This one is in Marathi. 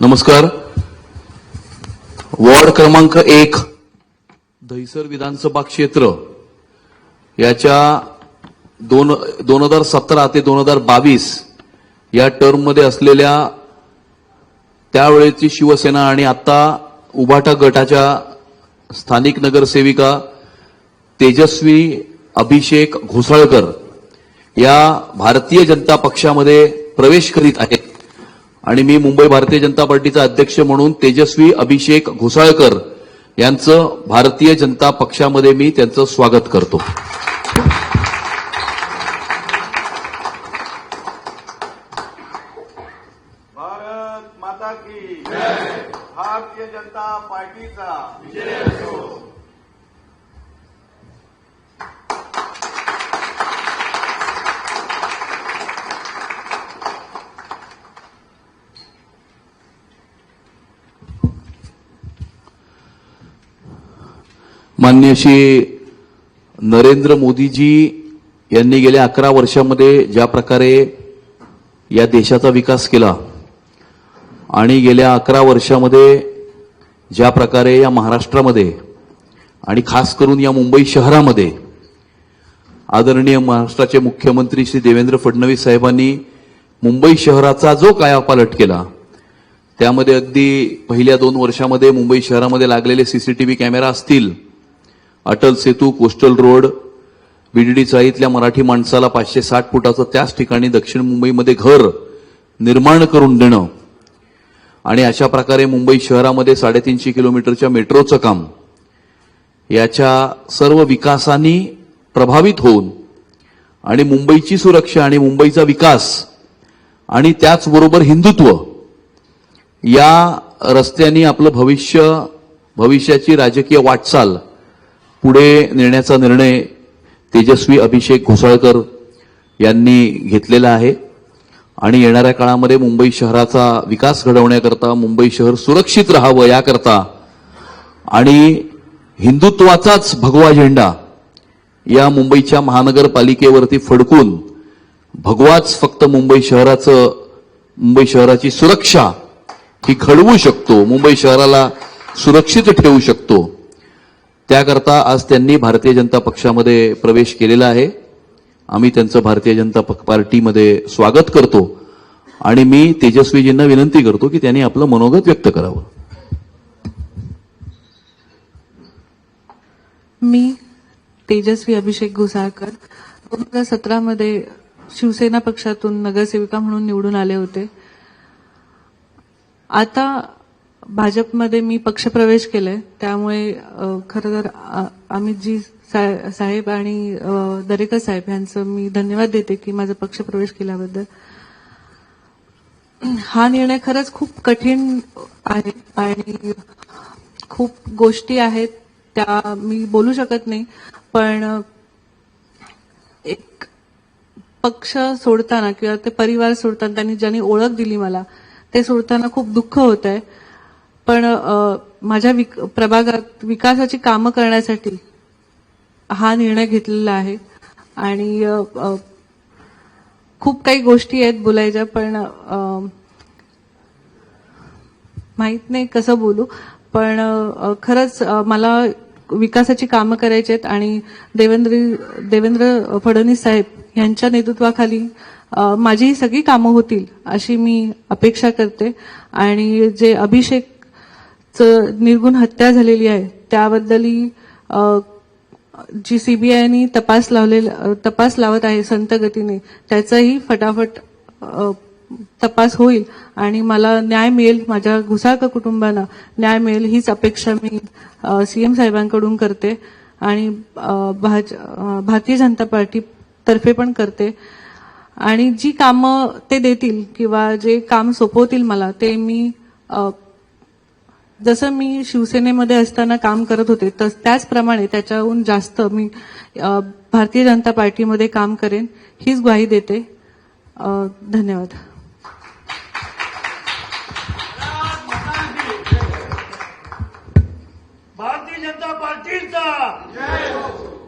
नमस्कार. वॉर्ड क्रमांक 1 दहिसर विधानसभा क्षेत्र याच्या 2017 ते 2022 या टर्ममध्ये असलेल्या त्यावेळेची शिवसेना आणि आता उभाटा गटाच्या स्थानिक नगरसेविका तेजस्वी अभिषेक घोसाळकर या भारतीय जनता पक्षामध्ये प्रवेश करीत आहेत आणि मी मुंबई भारतीय जनता पार्टीचा अध्यक्ष म्हणून तेजस्वी अभिषेक घोसाळकर यांचं भारतीय जनता पक्षामध्ये मी त्यांचं स्वागत करतो. भारत माता की जय. भारतीय जनता पार्टीचा विजय असो. माननीय श्री नरेंद्र मोदीजी यांनी गेल्या 11 वर्षामध्ये ज्या प्रकारे या देशाचा विकास केला आणि गेल्या 11 वर्षामध्ये ज्या प्रकारे या महाराष्ट्रामध्ये आणि खास करून या मुंबई शहरामध्ये आदरणीय महाराष्ट्राचे मुख्यमंत्री श्री देवेंद्र फडणवीस साहेबांनी मुंबई शहराचा जो कायापालट केला त्यामध्ये अगदी पहिल्या 2 वर्षामध्ये मुंबई शहरामध्ये लागलेले सीसीटीव्ही कॅमेरा असतील, Atal Setu, coastal road, VDD चाळीतल्या Marathi माणसाला 560 फुटाचं त्याच ठिकाणी दक्षिण मुंबईमध्ये घर निर्माण करून देणं आणि अशा प्रकारे मुंबई शहरामध्ये 350 किलोमीटरच्या मेट्रोचं काम याच्या सर्व विकासांनी प्रभावित होऊन आणि मुंबईची सुरक्षा आणि मुंबईचा विकास आणि त्याचबरोबर हिंदुत्व या रस्त्याने आपलं भविष्याची राजकीय वाटचाल पुढे नेण्याचा निर्णय तेजस्वी अभिषेक घोसाळकर यांनी घेतलेला आहे आणि येणाऱ्या काळामध्ये मुंबई शहराचा विकास घडवण्याकरता, मुंबई शहर सुरक्षित राहावं याकरता आणि हिंदुत्वाचाच भगवा झेंडा या मुंबईच्या महानगरपालिकेवरती फडकून भगवाच फक्त मुंबई शहराची सुरक्षा ही घडवू शकतो, मुंबई शहराला सुरक्षित ठेवू शकतो. त्याकरता आज त्यांनी भारतीय जनता पक्षामध्ये प्रवेश केलेला आहे. आम्ही त्यांचं भारतीय जनता पार्टीमध्ये स्वागत करतो आणि मी तेजस्वीजींना विनंती करतो की त्यांनी आपलं मनोगत व्यक्त करावं. मी तेजस्वी अभिषेक घोसाळकर 2017 मध्ये शिवसेना पक्षातून नगरसेविका म्हणून निवडून आले होते. आता भाजपमध्ये मी पक्षप्रवेश केलाय, त्यामुळे खरं तर अमितजी साहेब आणि दरेकर साहेब यांचं मी धन्यवाद देते की माझा पक्षप्रवेश केल्याबद्दल. हा निर्णय खरंच खूप कठीण आहे आणि खूप गोष्टी आहेत त्या मी बोलू शकत नाही, पण एक पक्ष सोडताना किंवा ते परिवार सोडताना त्यांनी ज्यांनी ओळख दिली मला ते सोडताना खूप दुःख होत आहे. पण माझ्या प्रभागात विकासाची कामं करण्यासाठी हा निर्णय घेतलेला आहे आणि खूप काही गोष्टी आहेत बोलायच्या, पण माहित नाही कसं बोलू. पण खरंच मला विकासाची कामं करायची आहेत आणि देवेंद्र फडणवीस साहेब यांच्या नेतृत्वाखाली माझी ही सगळी कामं होतील अशी मी अपेक्षा करते. आणि जे निर्गुण हत्या झालेली आहे त्याबद्दलही जी सीबीआयनी तपास लावत आहे संत गतीने, त्याचाही फटाफट तपास होईल आणि मला न्याय मिळेल, माझ्या घोसाळकर कुटुंबांना न्याय मिळेल हीच अपेक्षा मी सीएम साहेबांकडून करते आणि भारतीय जनता पार्टी तर्फे पण करते. आणि जी कामं ते देतील किंवा जे काम सोपवतील मला ते मी जसं मी शिवसेनेमध्ये असताना काम करत होते त्याचप्रमाणे त्याच्याहून जास्त मी भारतीय जनता पार्टीमध्ये काम करेन हीच ग्वाही देते. धन्यवाद. भारतीय जनता पार्टीचा जय हो.